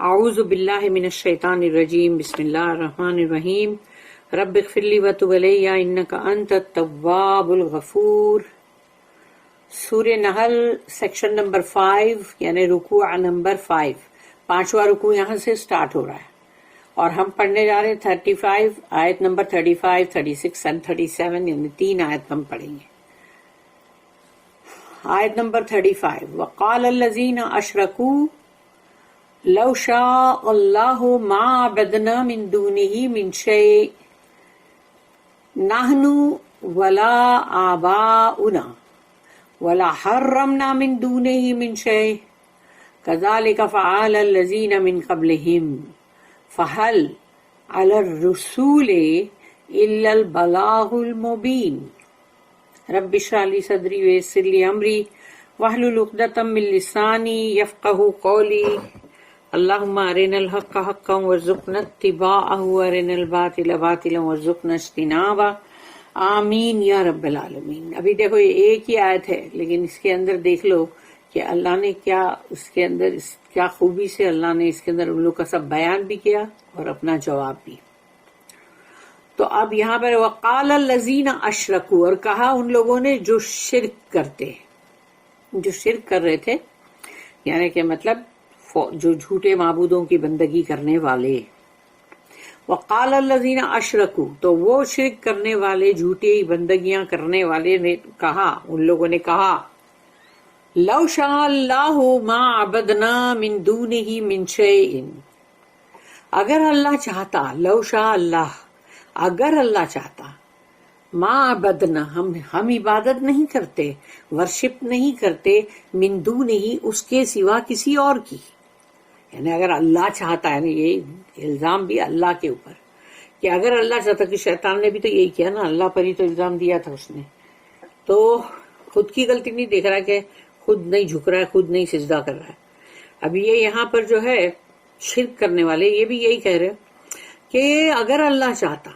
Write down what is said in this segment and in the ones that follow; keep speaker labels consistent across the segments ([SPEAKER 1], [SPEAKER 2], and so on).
[SPEAKER 1] اعوذ باللہ من الشیطان الرجیم بسم اللہ الرحمن الرحیم رب اغفر لی وتب علی انک انت التواب الغفور۔ سورہ نحل سیکشن نمبر 5 یعنی رکوع نمبر 5، پانچواں رکوع یہاں سے سٹارٹ ہو رہا ہے اور ہم پڑھنے جا رہے ہیں 35 آیت نمبر 35 36 اینڈ 37 یعنی 3 آیت ہم پڑھیں گے۔ آیت نمبر 35 وقال الذین اشرکوا لو شاء اللہ ما عبدنا من دونہ من شیء نحن ولا آباؤنا ولا حرمنا من دونہ من شیء کذالک فعل الذین من قبلہم فہل علی الرسول الا البلاغ المبین۔ رب اشرح لی صدری ویسر لی امری واحلل عقدۃ من لسانی یفقہوا قولی۔ اللہم ارنا الحق حقا وارزقنا اتباعہ وارنا الباطل باطلا وارزقنا اجتنابہ، آمین یا رب العالمین۔ ابھی دیکھو یہ ایک ہی آیت ہے لیکن اس کے اندر دیکھ لو کہ اللہ نے کیا اس کے اندر کیا خوبی سے اللہ نے اس کے اندر ان لوگوں کا سب بیان بھی کیا اور اپنا جواب بھی۔ تو اب یہاں پر وقال الذین اشرکوا، اور کہا ان لوگوں نے جو شرک کرتے، جو شرک کر رہے تھے، یعنی کہ مطلب جو جھوٹے معبودوں کی بندگی کرنے والے۔ وقال الذین اشرکوا، تو وہ شرک کرنے والے جھوٹی بندگیاں کرنے والے نے کہا، ان لوگوں نے کہا لو شاء اللہ ما عبدنا من دونہ من شیء، اگر اللہ چاہتا، لو شاء اللہ، اگر اللہ چاہتا، ما عبدنا، ہم عبادت نہیں کرتے، ورشپ نہیں کرتے، من دونہ، اس کے سوا کسی اور کی، یعنی اگر اللہ چاہتا ہے، یعنی یہ الزام بھی اللہ کے اوپر کہ اگر اللہ چاہتا، کہ شیطان نے بھی تو یہی کیا نا، اللہ پر ہی تو الزام دیا تھا اس نے، تو خود کی غلطی نہیں دیکھ رہا کہ خود نہیں جھک رہا ہے، خود نہیں سجدہ کر رہا ہے۔ اب یہ یہاں پر جو ہے شرک کرنے والے یہ بھی یہی کہہ رہے کہ اگر اللہ چاہتا،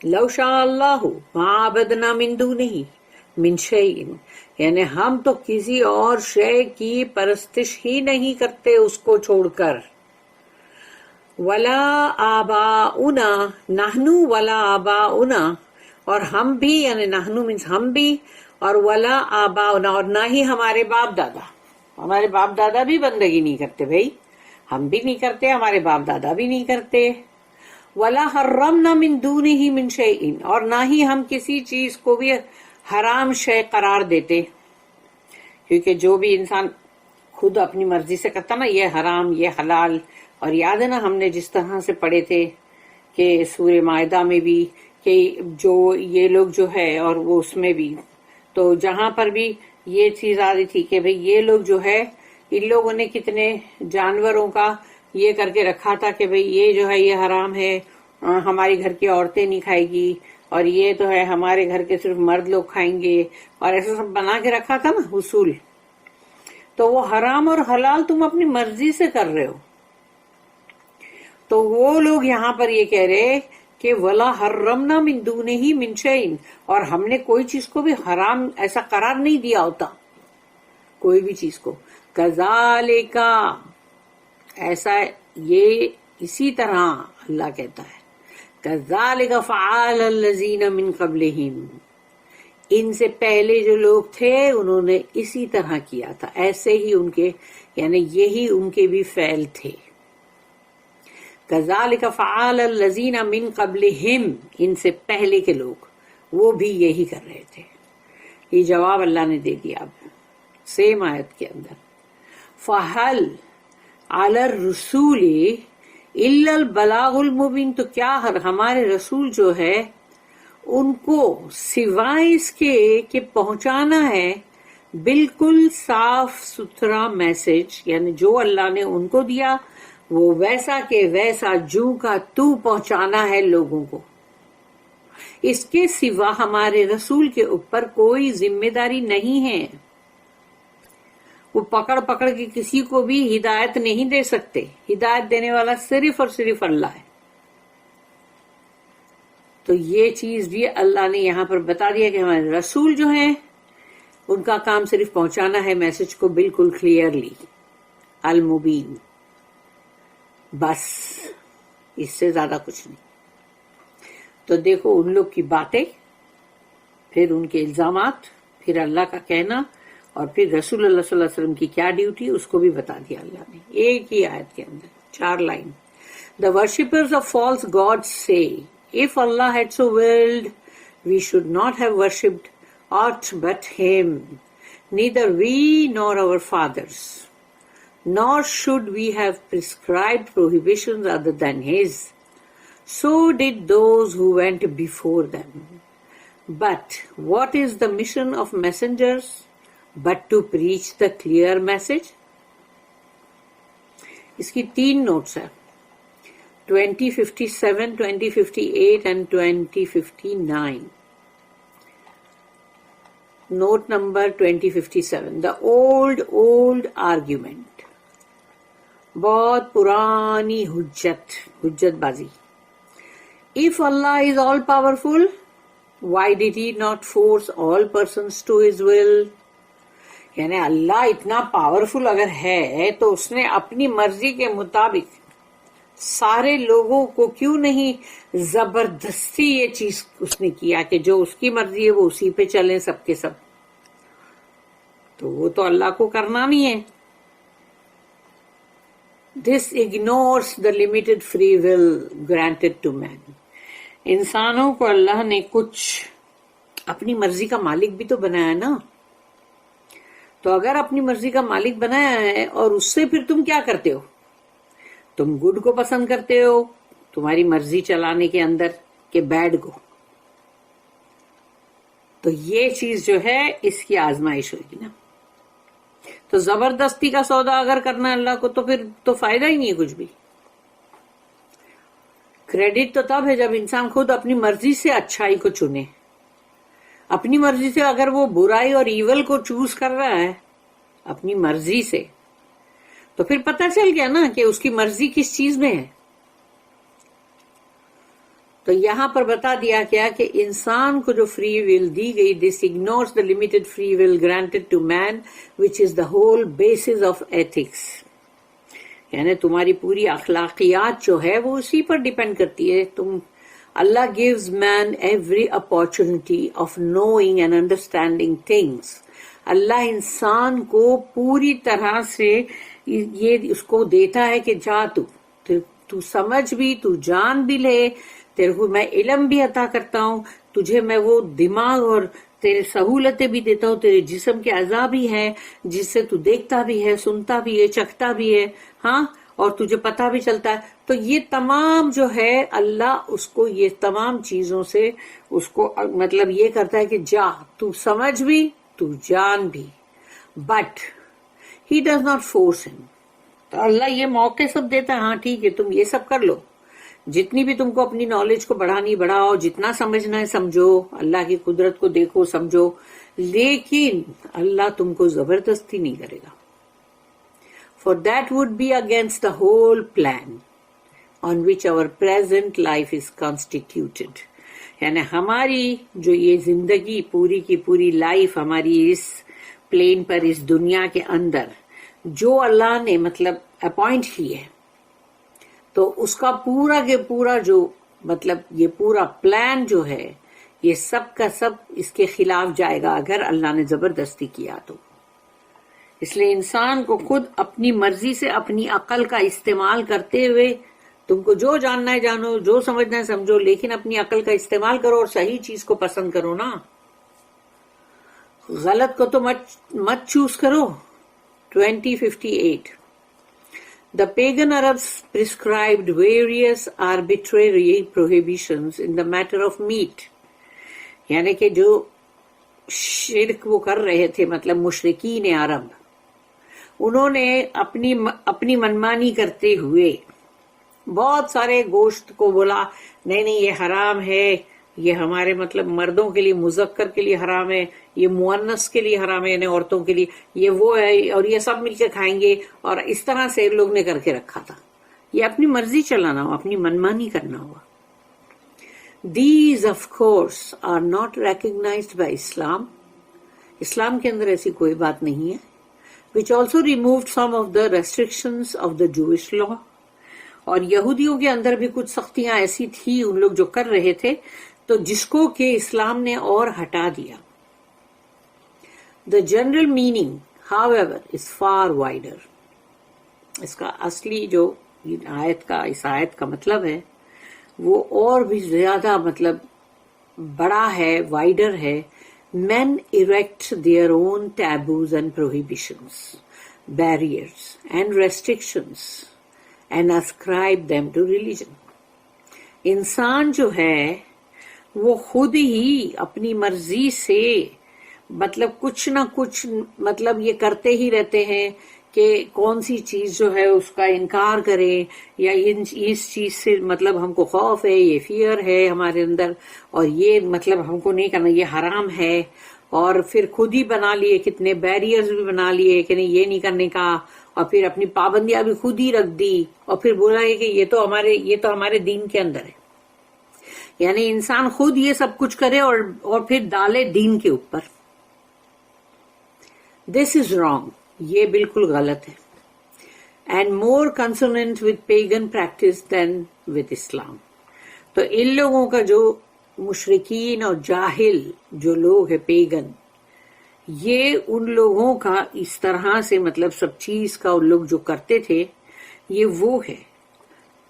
[SPEAKER 1] لو شاء اللہ ما عبدنا من دونہ من شیء، یعنی ہم تو کسی اور شے کی پرستش ہی نہیں کرتے اس کو چھوڑ کر، ولا آباؤنا، نحن ولا آباؤنا، اور ہم بھی، یعنی نحن مینس ہم بھی، اور ولا آباؤنا، اور نہ ہی ہمارے باپ دادا، ہمارے باپ دادا بھی بندگی نہیں کرتے بھائی، ہم بھی نہیں کرتے، ہمارے باپ دادا بھی نہیں کرتے، ولا حرمنا من دونہ من شیء، اور نہ ہی ہم کسی چیز کو بھی حرام شے قرار دیتے، کیونکہ جو بھی انسان خود اپنی مرضی سے کرتا نا، یہ حرام یہ حلال، اور یاد ہے نا ہم نے جس طرح سے پڑھے تھے کہ سورہ مائدہ میں بھی کہ جو یہ لوگ جو ہے، اور وہ اس میں بھی، تو جہاں پر بھی یہ چیز آ رہی تھی کہ بھئی یہ لوگ جو ہے، ان لوگوں نے کتنے جانوروں کا یہ کر کے رکھا تھا کہ بھئی یہ جو ہے یہ حرام ہے، ہماری گھر کی عورتیں نہیں کھائے گی، اور یہ تو ہے ہمارے گھر کے صرف مرد لوگ کھائیں گے، اور ایسا سب بنا کے رکھا تھا نا اصول۔ تو وہ حرام اور حلال تم اپنی مرضی سے کر رہے ہو، تو وہ لوگ یہاں پر یہ کہہ رہے کہ ولا حرمنا من دونہ من شیء، اور ہم نے کوئی چیز کو بھی حرام ایسا قرار نہیں دیا ہوتا، کوئی بھی چیز کو، کذالک، ایسا یہ اسی طرح اللہ کہتا ہے، کذالک فعل الذین من قبلہم، ان سے پہلے جو لوگ تھے انہوں نے اسی طرح کیا تھا، ایسے ہی ان کے، یعنی یہی ان کے بھی فعل تھے، کذالک فعل الذین من قبلہم، ان سے پہلے کے لوگ وہ بھی یہی کر رہے تھے۔ یہ جواب اللہ نے دے دیا اب سیم آیت کے اندر، فہل علی الرسول الا البلاغ المبین، تو کیا ہمارے رسول جو ہے ان کو سوائے اس کے کہ پہنچانا ہے بالکل صاف ستھرا میسج، یعنی جو اللہ نے ان کو دیا وہ ویسا کہ ویسا جو کا تو پہنچانا ہے لوگوں کو، اس کے سوا ہمارے رسول کے اوپر کوئی ذمہ داری نہیں ہے، وہ پکڑ پکڑ کے کسی کو بھی ہدایت نہیں دے سکتے، ہدایت دینے والا صرف اور صرف اللہ ہے۔ تو یہ چیز بھی اللہ نے یہاں پر بتا دیا کہ ہمارے رسول جو ہیں ان کا کام صرف پہنچانا ہے میسج کو بالکل کلیئرلی، المبین۔ بس اس سے زیادہ کچھ نہیں. تو دیکھو ان لوگ کی باتیں، پھر ان کے الزامات، پھر اللہ کا کہنا، اور پھر رسول اللہ صلی اللہ علیہ وسلم کی کیا ڈیوٹی، اس کو بھی بتا دیا اللہ نے ایک ہی آیت کے اندر، 4 line. The worshippers of false gods say, if Allah had so willed, we should not have worshipped aught but Him, neither we nor our fathers, nor should we have prescribed prohibitions other than His. So did those who went before them. But what is the mission of messengers but to preach the clear message? اس کی 3 notice ہیں، 2057, 2058 and 2059. Note number 2057. The old argument. بہت پرانی حجت بازی. If Allah is all powerful, why did He not force all persons to His will? یعنی اللہ اتنا powerful اگر ہے تو اس نے اپنی مرضی کے مطابق سارے لوگوں کو کیوں نہیں زبردستی یہ چیز اس نے کیا کہ جو اس کی مرضی ہے وہ اسی پہ چلیں سب کے سب. تو وہ تو اللہ کو کرنا نہیں ہے. This ignores the limited free will granted to man. انسانوں کو اللہ نے کچھ اپنی مرضی کا مالک بھی تو بنایا نا. تو اگر اپنی مرضی کا مالک بنایا ہے اور اس سے پھر تم کیا کرتے ہو؟ تم گڈ کو پسند کرتے ہو تمہاری مرضی چلانے کے اندر کہ بیڈ کو. تو یہ چیز جو ہے اس کی آزمائش ہوگی نا. تو زبردستی کا سودا اگر کرنا ہے اللہ کو تو پھر تو فائدہ ہی نہیں ہے کچھ بھی. کریڈٹ تو تب ہے جب انسان خود اپنی مرضی سے اچھائی کو چنے. اپنی مرضی سے اگر وہ برائی اور ایول کو چوز کر رہا ہے اپنی مرضی سے تو پھر پتہ چل گیا نا کہ اس کی مرضی کس چیز میں ہے. تو یہاں پر بتا دیا گیا کہ انسان کو جو فری ول دی گئی، this ignores the limited free will granted to man which is the whole basis of ethics. یعنی تمہاری پوری اخلاقیات جو ہے وہ اسی پر ڈیپینڈ کرتی ہے. Allah gives man every opportunity of knowing and understanding things. اللہ انسان کو پوری طرح سے یہ اس کو دیتا ہے کہ جا تو سمجھ بھی، تو جان بھی لے، تیرے کو میں علم بھی عطا کرتا ہوں، تجھے میں وہ دماغ اور تیرے سہولتیں بھی دیتا ہوں، تیرے جسم کے اعضاء بھی ہیں جس سے تو دیکھتا بھی ہے، سنتا بھی ہے، چکھتا بھی ہے، ہاں، اور تجھے پتہ بھی چلتا ہے. تو یہ تمام جو ہے اللہ اس کو یہ تمام چیزوں سے اس کو مطلب یہ کرتا ہے کہ جا تو سمجھ بھی تو جان بھی. But he does not force ہم. تو اللہ یہ موقع سب دیتا ہے، ہاں ٹھیک ہے تم یہ سب کر لو، جتنی بھی تم کو اپنی نالج کو بڑھانی بڑھاؤ، جتنا سمجھنا ہے سمجھو، اللہ کی قدرت کو دیکھو سمجھو، لیکن اللہ تم کو زبردستی نہیں کرے گا. For that would be against the whole plan on which our present life is constituted. یعنی ہماری جو یہ زندگی پوری کی پوری لائف ہماری اس پلین پر، اس دنیا کے اندر جو اللہ نے مطلب اپوائنٹ کی ہے، تو اس کا پورا کے پورا جو مطلب یہ پورا پلان جو ہے یہ سب کا سب اس کے خلاف جائے گا اگر اللہ نے زبردستی کیا تو. اس لیے انسان کو خود اپنی مرضی سے اپنی عقل کا استعمال کرتے ہوئے تم کو جو جاننا ہے جانو، جو سمجھنا ہے سمجھو، لیکن اپنی عقل کا استعمال کرو اور صحیح چیز کو پسند کرو نا. غلط کو تو مت چوز کرو. 2058. The pagan Arabs prescribed various arbitrary prohibitions in the matter of meat. یعنی کہ جو شرک وہ کر رہے تھے مطلب مشرکین عرب، انہوں نے اپنی منمانی کرتے ہوئے بہت سارے گوشت کو بولا نہیں نہیں یہ حرام ہے، یہ ہمارے مطلب مردوں کے لیے مذکر کے لیے حرام ہے، یہ مؤنث کے لیے حرام ہے، یعنی عورتوں کے لیے یہ وہ ہے، اور یہ سب مل کے کھائیں گے، اور اس طرح سے لوگ نے کر کے رکھا تھا. یہ اپنی مرضی چلانا ہوا، اپنی منمانی کرنا ہوا. These of course are not recognized by Islam. اسلام کے اندر ایسی کوئی بات نہیں ہے. Which also removed some of the restrictions of the Jewish law. اور یہودیوں کے اندر بھی کچھ سختیاں ایسی تھی ان لوگ جو کر رہے تھے، تو جس کو کہ اسلام نے اور ہٹا دیا. The general meaning, however, is far wider. اس کا اصلی جو اس آیت کا مطلب ہے وہ اور بھی زیادہ مطلب بڑا ہے، وائڈر ہے. Men erect their own taboos and prohibitions, barriers and restrictions and ascribe them to religion. انسان جو ہے وہ خود ہی اپنی مرضی سے مطلب کچھ نہ کچھ مطلب یہ کرتے ہی رہتے ہیں کہ کون سی چیز جو ہے اس کا انکار کریں، یا اس چیز سے مطلب ہم کو خوف ہے، یہ فیئر ہے ہمارے اندر، اور یہ مطلب ہم کو نہیں کرنا، یہ حرام ہے. اور پھر خود ہی بنا لیے کتنے بیریئرز بھی بنا لیے کہ نہیں یہ نہیں کرنے کا، اور پھر اپنی پابندیاں بھی خود ہی رکھ دی، اور پھر بولا ہے کہ یہ تو ہمارے دین کے اندر ہے. یعنی انسان خود یہ سب کچھ کرے اور پھر ڈالے دین کے اوپر. دس از رانگ، یہ بالکل غلط ہے. And more consonant with pagan practice than with Islam. تو ان لوگوں کا جو مشرکین اور جاہل جو لوگ ہیں پیگن، یہ ان لوگوں کا اس طرح سے مطلب سب چیز کا ان لوگ جو کرتے تھے یہ وہ ہے.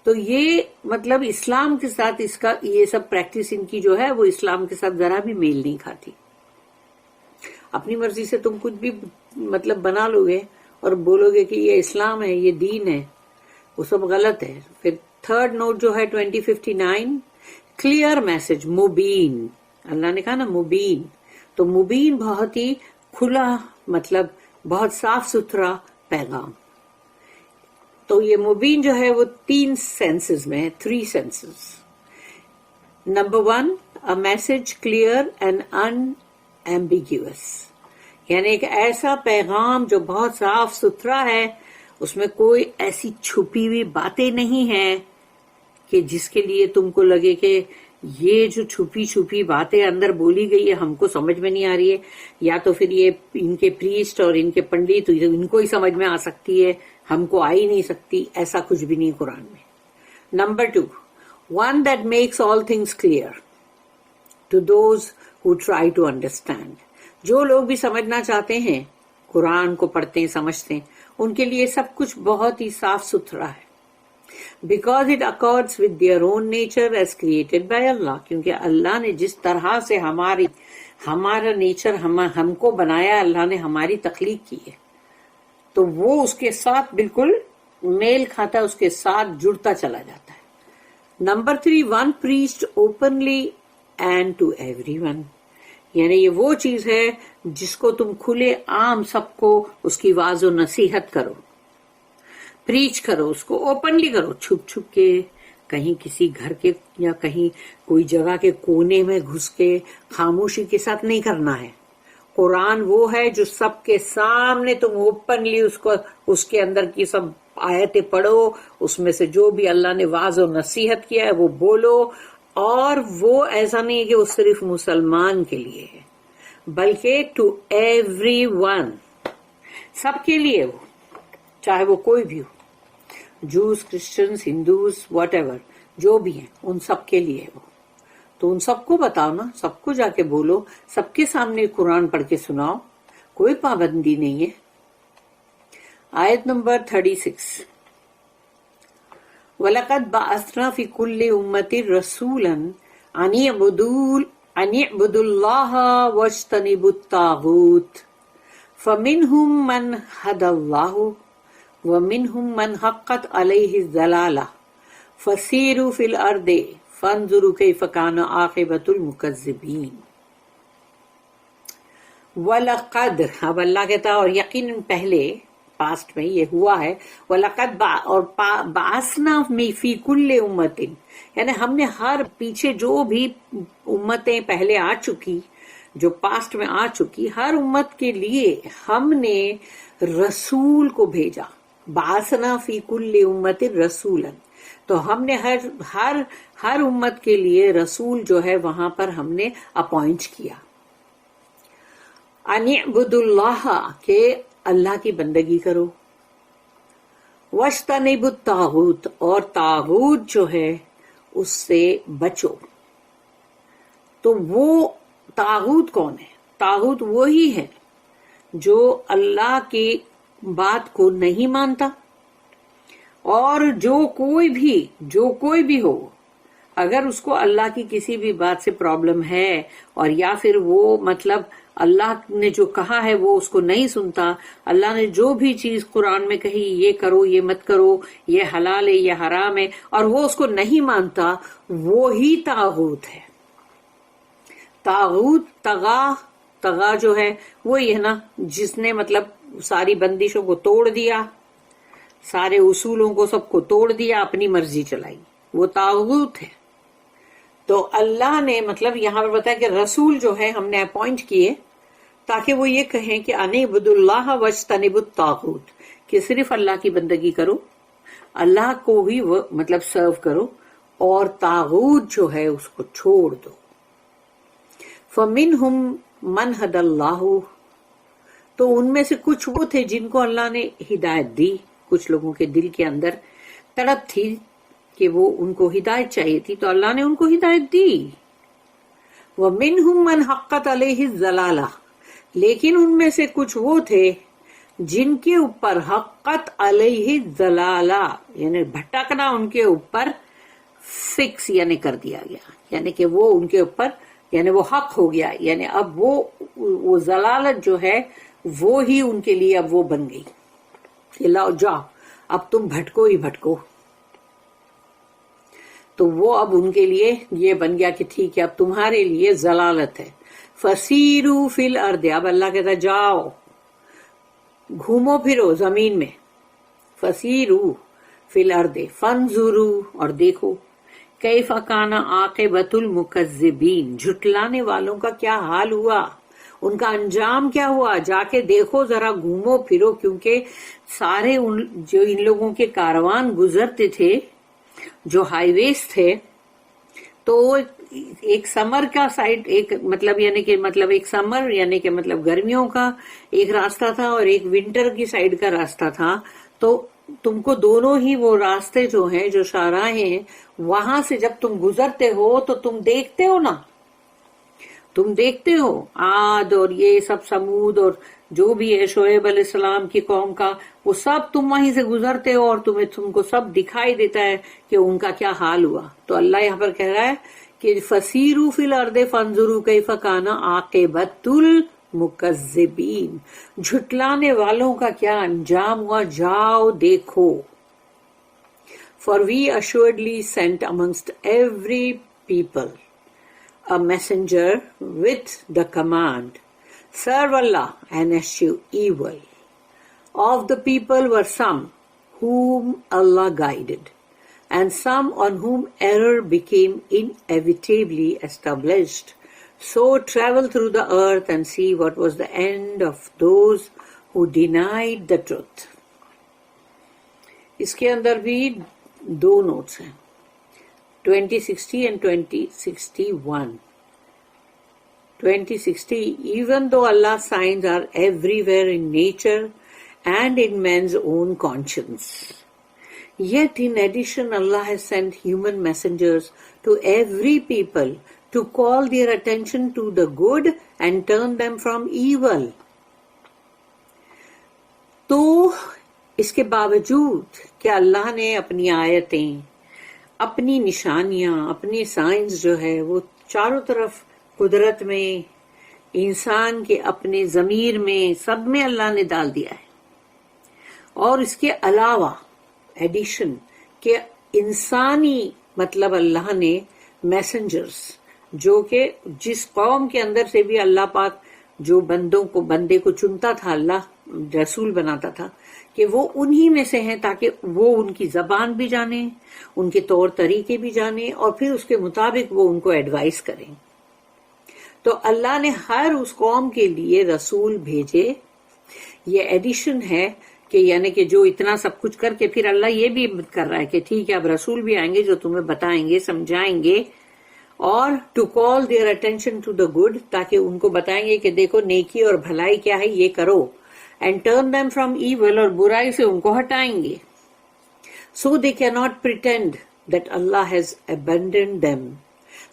[SPEAKER 1] تو یہ مطلب اسلام کے ساتھ اس کا یہ سب پریکٹس ان کی جو ہے وہ اسلام کے ساتھ ذرا بھی میل نہیں کھاتی. اپنی مرضی سے تم کچھ بھی مطلب بنا لو گے اور بولو گے کہ یہ اسلام ہے، یہ دین ہے، وہ سب غلط ہے. پھر تھرڈ نوٹ جو ہے 2059، کلیئر میسج، مبین. اللہ نے کہا نا مبین، تو مبین بہت ہی کھلا مطلب بہت صاف ستھرا پیغام. تو یہ مبین جو ہے وہ 3 سینسز میں ہے، 3 senses. Number 1، a message clear and unambiguous، یعنی ایک ایسا پیغام جو بہت صاف ستھرا ہے، اس میں کوئی ایسی چھپی ہوئی باتیں نہیں ہیں کہ جس کے لیے تم کو لگے کہ یہ جو چھپی باتیں اندر بولی گئی ہے ہم کو سمجھ میں نہیں آ رہی ہے، یا تو پھر یہ ان کے پریسٹ اور ان کے پنڈت ان کو ہی سمجھ میں آ سکتی ہے، ہم کو آ ہی نہیں سکتی. ایسا کچھ بھی نہیں قرآن میں. Number 2، one that makes all things clear to those who try to understand. جو لوگ بھی سمجھنا چاہتے ہیں، قرآن کو پڑھتے ہیں سمجھتے ہیں، ان کے لیے سب کچھ بہت ہی صاف ستھرا ہے. Because it accords with their own nature as created by Allah. کیونکہ اللہ نے جس طرح سے ہمارا نیچر ہم کو بنایا، اللہ نے ہماری تخلیق کی ہے، تو وہ اس کے ساتھ بالکل میل کھاتا ہے، اس کے ساتھ جڑتا چلا جاتا ہے. Number 3، one preached openly and to everyone. یعنی یہ وہ چیز ہے جس کو تم کھلے عام سب کو اس کی واعظ و نصیحت کرو، پریچ کرو، اس کو اوپنلی کرو، چھپ چھپ کے کہیں کسی گھر کے یا کہیں کوئی جگہ کے کونے میں گھس کے خاموشی کے ساتھ نہیں کرنا ہے. قرآن وہ ہے جو سب کے سامنے تم اوپنلی اس کے اندر کی سب آیتیں پڑھو، اس میں سے جو بھی اللہ نے واعظ و نصیحت کیا ہے وہ بولو. اور وہ ایسا نہیں ہے کہ وہ صرف مسلمان کے لیے ہے، بلکہ ٹو ایوری ون، سب کے لیے، وہ چاہے وہ کوئی بھی ہو، جوز، کرسچنز، ہندوز، واٹ ایور جو بھی ہیں، ان سب کے لیے وہ. تو ان سب کو بتاؤ نا، سب کو جا کے بولو، سب کے سامنے قرآن پڑھ کے سناؤ، کوئی پابندی نہیں ہے. آیت نمبر 36، وَلَقَدْ بَعَثْنَا فِي كُلِّ أُمَّةٍ رَسُولًا أَنِ اعْبُدُوا اللَّهَ وَاجْتَنِبُوا الطَّاغُوتَ فَمِنْهُمْ مَنْ هَدَى اللَّهُ وَمِنْهُمْ مَنْ حَقَّتْ عَلَيْهِ الضَّلَالَةُ فَسِيرُوا فِي الْأَرْضِ فَانظُرُوا كَيْفَ كَانَ عَاقِبَةُ الْمُكَذِّبِينَ. وَلَقَدْ، اب اللہ کہتا ہے اور یقیناً پہلے پاسٹ میں یہ ہوا ہے. وَلَقَدْ اور بَعَثْنَا فِي كُلِّ أُمَّةٍ، یعنی ہم نے ہر پیچھے جو بھی امتیں پہلے آ چکی، جو پاسٹ میں آ چکی، ہر امت کے لیے ہم نے رسول کو بھیجا. بَعَثْنَا فِي كُلِّ أُمَّةٍ رَسُولًا، تو ہم نے ہر امت کے لیے رسول جو ہے وہاں پر ہم نے اپوائنٹ کیا. أَنِ اعْبُدُوا اللَّهَ، کہ اللہ کی بندگی کرو، وَاجْتَنِبُوا الطَّاغُوتَ، اور طاغوت جو ہے اس سے بچو. تو وہ طاغوت کون ہے؟ طاغوت وہی ہے جو اللہ کی بات کو نہیں مانتا، اور جو کوئی بھی ہو، اگر اس کو اللہ کی کسی بھی بات سے پرابلم ہے، اور یا پھر وہ مطلب اللہ نے جو کہا ہے وہ اس کو نہیں سنتا، اللہ نے جو بھی چیز قرآن میں کہی یہ کرو یہ مت کرو، یہ حلال ہے یہ حرام ہے، اور وہ اس کو نہیں مانتا، وہی طاغوت ہے. طاغوت طغا جو ہے وہی ہے نا، جس نے مطلب ساری بندشوں کو توڑ دیا، سارے اصولوں کو سب کو توڑ دیا، اپنی مرضی چلائی، وہ طاغوت ہے. تو اللہ نے مطلب یہاں پر بتایا کہ رسول جو ہے ہم نے اپوائنٹ کیے تاکہ وہ یہ کہیں کہ ان اعبدوا اللہ واجتنبوا الطاغوت، کہ صرف اللہ کی بندگی کرو، اللہ کو ہی وہ مطلب سرو کرو، اور طاغوت جو ہے اس کو چھوڑ دو. فَمِنْهُمْ مَنْ هَدَى اللَّهُ، تو ان میں سے کچھ وہ تھے جن کو اللہ نے ہدایت دی. کچھ لوگوں کے دل کے اندر تڑپ تھی کہ وہ ان کو ہدایت چاہیے تھی، تو اللہ نے ان کو ہدایت دی. وَمِنْهُمْ مَنْ حَقَّتْ عَلَيْهِ الضَّلَالَةُ، لیکن ان میں سے کچھ وہ تھے جن کے اوپر حقت علیہ الضلالہ، یعنی بھٹکنا ان کے اوپر فکس یعنی کر دیا گیا، یعنی کہ وہ ان کے اوپر یعنی وہ حق ہو گیا، یعنی اب وہ ضلالت جو ہے وہ ہی ان کے لیے اب وہ بن گئی کہ لاؤ جاؤ اب تم بھٹکو ہی بھٹکو. تو وہ اب ان کے لیے یہ بن گیا کہ ٹھیک ہے اب تمہارے لیے ضلالت ہے. فسیرو فی الارض، اب اللہ کہتا ہے جاؤ گھومو پھرو زمین میں. فسیرو فی الارض فانظرو، اور دیکھو کیف کان عاقبۃ المکذبین، جھٹلانے والوں کا کیا حال ہوا، ان کا انجام کیا ہوا. جا کے دیکھو ذرا، گھومو پھرو، کیونکہ سارے جو ان لوگوں کے کاروان گزرتے تھے، جو ہائی ویز تھے، تو ایک سمر کا سائڈ، ایک مطلب یعنی کہ مطلب ایک سمر یعنی کہ مطلب گرمیوں کا ایک راستہ تھا، اور ایک ونٹر کی سائڈ کا راستہ تھا. تو تم کو دونوں ہی وہ راستے جو ہیں، جو شاہراہیں ہیں، وہاں سے جب تم گزرتے ہو تو تم دیکھتے ہو نا، تم دیکھتے ہو عاد اور یہ سب سمود اور جو بھی ہے شعیب علیہ السلام کی قوم کا، وہ سب تم وہیں سے گزرتے ہو، اور تم کو سب دکھائی دیتا ہے کہ ان کا کیا حال ہوا. تو اللہ یہاں پر کہہ رہا ہے کہ فسیرو فی الارض فانظروا کیف کان عاقبۃ المکذبین، جھٹلانے والوں کا کیا انجام ہوا، جاؤ دیکھو. For we assuredly sent amongst every people a messenger with the command, serve Allah and eschew evil. Of the people were some whom Allah guided, and some on whom error became inevitably established. So travel through the earth and see what was the end of those who denied the truth. اس کے اندر بھی دو notice ہیں، 2060 and 2061. 2060, even though Allah's signs are everywhere in nature and in man's own conscience, yet in addition Allah has sent human messengers to every people to call their attention to the good and turn them from evil. تو اس کے باوجود کہ اللہ نے اپنی آیتیں، اپنی نشانیاں، اپنی سائنس جو ہے وہ چاروں طرف قدرت میں، انسان کے اپنے ضمیر میں، سب میں اللہ نے ڈال دیا ہے، اور اس کے علاوہ ایڈیشن کہ انسانی مطلب اللہ نے میسنجرز، جو کہ جس قوم کے اندر سے بھی اللہ پاک جو بندے کو چنتا تھا، اللہ رسول بناتا تھا، کہ وہ انہی میں سے ہیں، تاکہ وہ ان کی زبان بھی جانیں، ان کے طور طریقے بھی جانیں، اور پھر اس کے مطابق وہ ان کو ایڈوائز کریں. تو اللہ نے ہر اس قوم کے لیے رسول بھیجے. یہ ایڈیشن ہے کہ یعنی کہ جو اتنا سب کچھ کر کے پھر اللہ یہ بھی کر رہا ہے کہ ٹھیک ہے اب رسول بھی آئیں گے جو تمہیں بتائیں گے، سمجھائیں گے، اور to call their attention to the good, تاکہ ان کو بتائیں گے کہ دیکھو نیکی اور بھلائی کیا ہے، یہ کرو، and turn them from evil, اور برائی سے ان کو ہٹائیں گے. So they cannot pretend that Allah has abandoned them,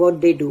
[SPEAKER 1] what they do,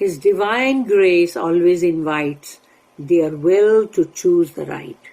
[SPEAKER 1] His divine grace always invites their will to choose the right.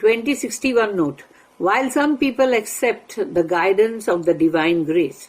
[SPEAKER 1] 2061 note. While some people accept the guidance of the divine grace,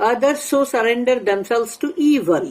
[SPEAKER 1] Others so surrender themselves to evil.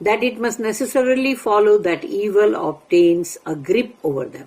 [SPEAKER 1] That it must necessarily follow that evil obtains a grip over them.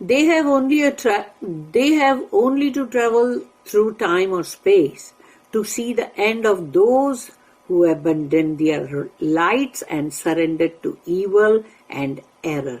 [SPEAKER 1] They have only to travel through time or space to see the end of those who abandoned their lights and surrendered to evil and error.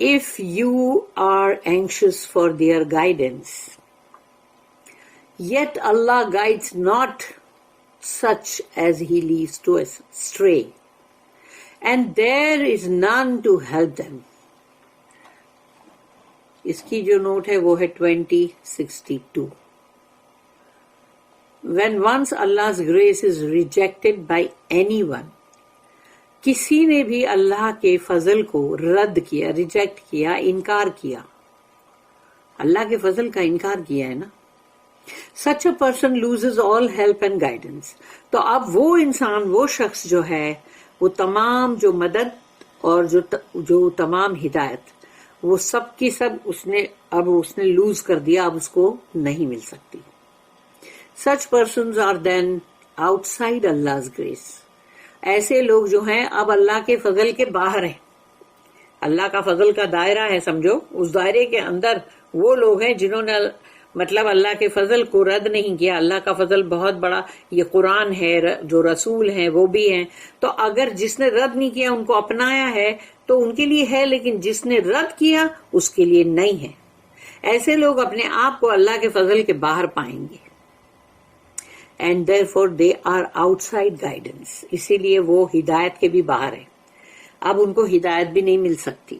[SPEAKER 1] if you are anxious for their guidance, yet Allah guides not such as he leads to stray, and there is none to help them. اس کی جو note ہے وہ ہے 2062. When once Allah's grace is rejected by anyone, کسی نے بھی اللہ کے فضل کو رد کیا، ریجیکٹ کیا، انکار کیا، اللہ کے فضل کا انکار کیا ہے نا. Such a person loses all help and guidance. تو اب وہ انسان، وہ شخص جو ہے، وہ تمام جو مدد اور جو تمام ہدایت، وہ سب کی سب اس نے لوز کر دیا، اب اس کو نہیں مل سکتی. Such persons are then outside Allah's grace. ایسے لوگ جو ہیں اب اللہ کے فضل کے باہر ہیں. اللہ کا فضل کا دائرہ ہے، سمجھو، اس دائرے کے اندر وہ لوگ ہیں جنہوں نے مطلب اللہ کے فضل کو رد نہیں کیا. اللہ کا فضل بہت بڑا، یہ قرآن ہے، جو رسول ہیں وہ بھی ہیں. تو اگر جس نے رد نہیں کیا ان کو اپنایا ہے تو ان کے لیے ہے، لیکن جس نے رد کیا اس کے لیے نہیں ہے. ایسے لوگ اپنے آپ کو اللہ کے فضل کے باہر پائیں گے. And therefore they are outside guidance. اسی لیے وہ ہدایت کے بھی باہر ہیں. اب ان کو ہدایت بھی نہیں مل سکتی.